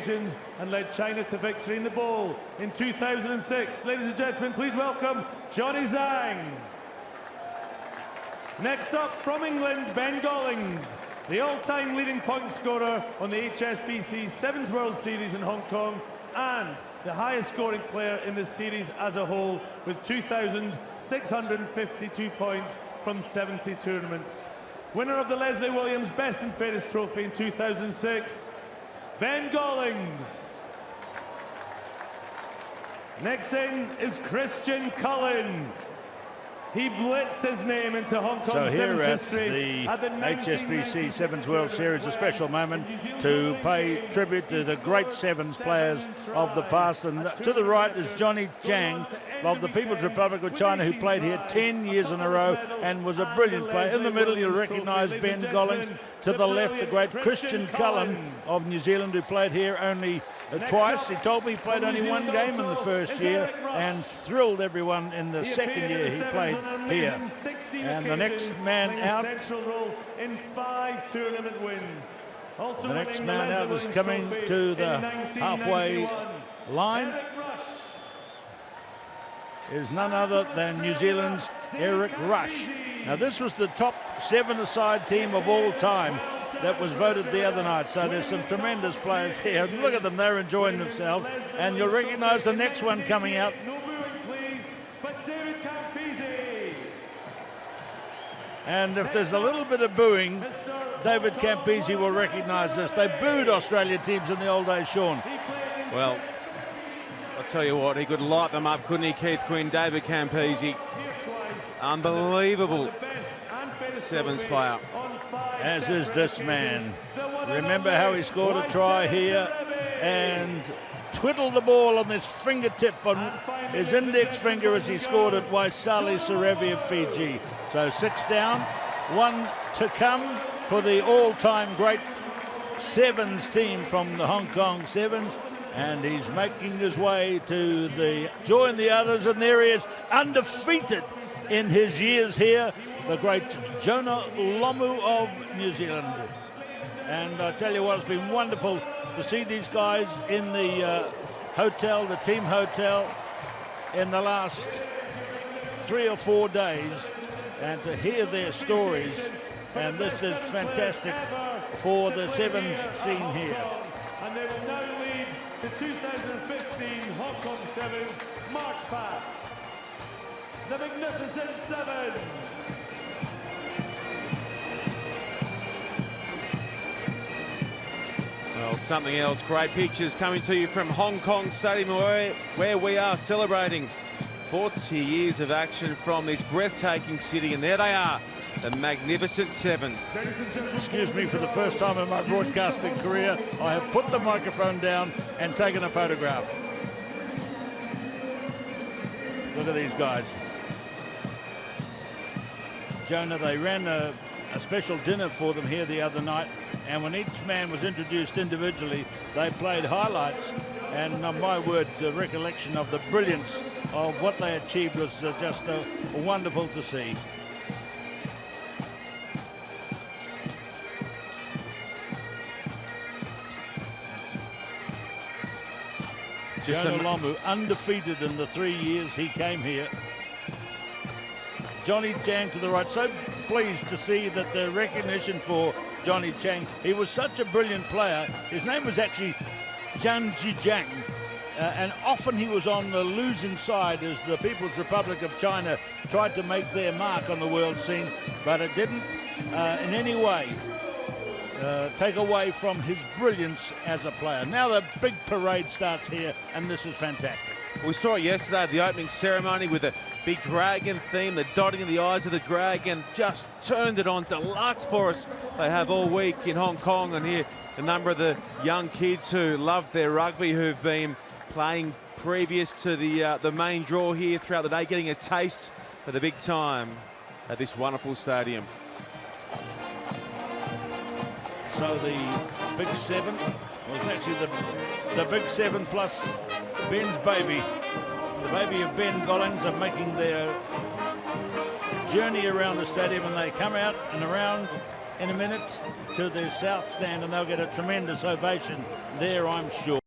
occasions and led China to victory in the bowl in 2006. Ladies and gentlemen, please welcome Johnny Zhang. Next up, from England, Ben Gollings, the all-time leading point scorer on the HSBC 7's World Series in Hong Kong and the highest scoring player in the series as a whole with 2,652 points from 70 tournaments. Winner of the Leslie Williams Best and Fairest Trophy in 2006, Ben Gollings. Next in is Christian Cullen. He blitzed his name into Hong Kong Sevens history at the HSBC 7's World Series, a special moment to pay tribute to the great Sevens players of the past. And to the right is Johnny Zhang of the People's Republic of China, who played here 10 years in a row and was a brilliant player. In the middle, you'll recognise Ben Gollings. To the left, the great Christian Cullen of New Zealand, who played here only twice. He told me he played only one game in the first year and thrilled everyone in the second year he played here. And the next man out, in 5 tournament wins. The next man out is coming to the halfway line. Is none other than New Zealand's Eric Rush. Now this was the top 7-a-side team of all time that was voted the other night, so there's some tremendous players here. Look at them, they're enjoying themselves, and you'll recognise the next one coming out. And if there's a little bit of booing, David Campese will recognise this. They booed Australia teams in the old days, Sean. Well, I'll tell you what, he could light them up, couldn't he, Keith Quinn? David Campese, unbelievable Sevens player. As is this man. Remember how he scored a try here and twiddled the ball on his fingertip, on his index finger, as he scored at Waisali Serevi of Fiji. So 6 down, 1 to come for the all-time great Sevens team from the Hong Kong Sevens. And he's making his way to join the others, and there he is, undefeated in his years here, the great Jonah Lomu of New Zealand. And I tell you what, it's been wonderful to see these guys in the hotel, the team hotel, in the last 3 or 4 days, and to hear their stories. And this is fantastic for the Sevens scene here. And they will now lead the 2015 Hong Kong Sevens March Past. The Magnificent Seven. Well, something else, great pictures coming to you from Hong Kong Stadium, where we are celebrating 40 years of action from this breathtaking city, and there they are, the Magnificent Seven. Excuse me, for the first time in my broadcasting career, I have put the microphone down and taken a photograph. Look at these guys. Jonah, they ran a special dinner for them here the other night, and when each man was introduced individually, they played highlights, and my word, the recollection of the brilliance of what they achieved was just wonderful to see. Jonah Lomu, undefeated in the 3 years he came here. Johnny Zhang to the right. So pleased to see that the recognition for Johnny Zhang. He was such a brilliant player. His name was actually Zhang Zhang. And often he was on the losing side as the People's Republic of China tried to make their mark on the world scene, but it didn't in any way take away from his brilliance as a player. Now the big parade starts here, and this is fantastic. We saw it yesterday at the opening ceremony with the big dragon theme, the dotting of the eyes of the dragon, just turned it on deluxe for us. They have all week in Hong Kong, and here a number of the young kids who love their rugby, who've been playing previous to the main draw here throughout the day, getting a taste of the big time at this wonderful stadium. So the big 7, well, it's actually the big 7 plus Ben's baby. The baby of Ben Gollings are making their journey around the stadium, and they come out and around in a minute to the south stand, and they'll get a tremendous ovation there, I'm sure.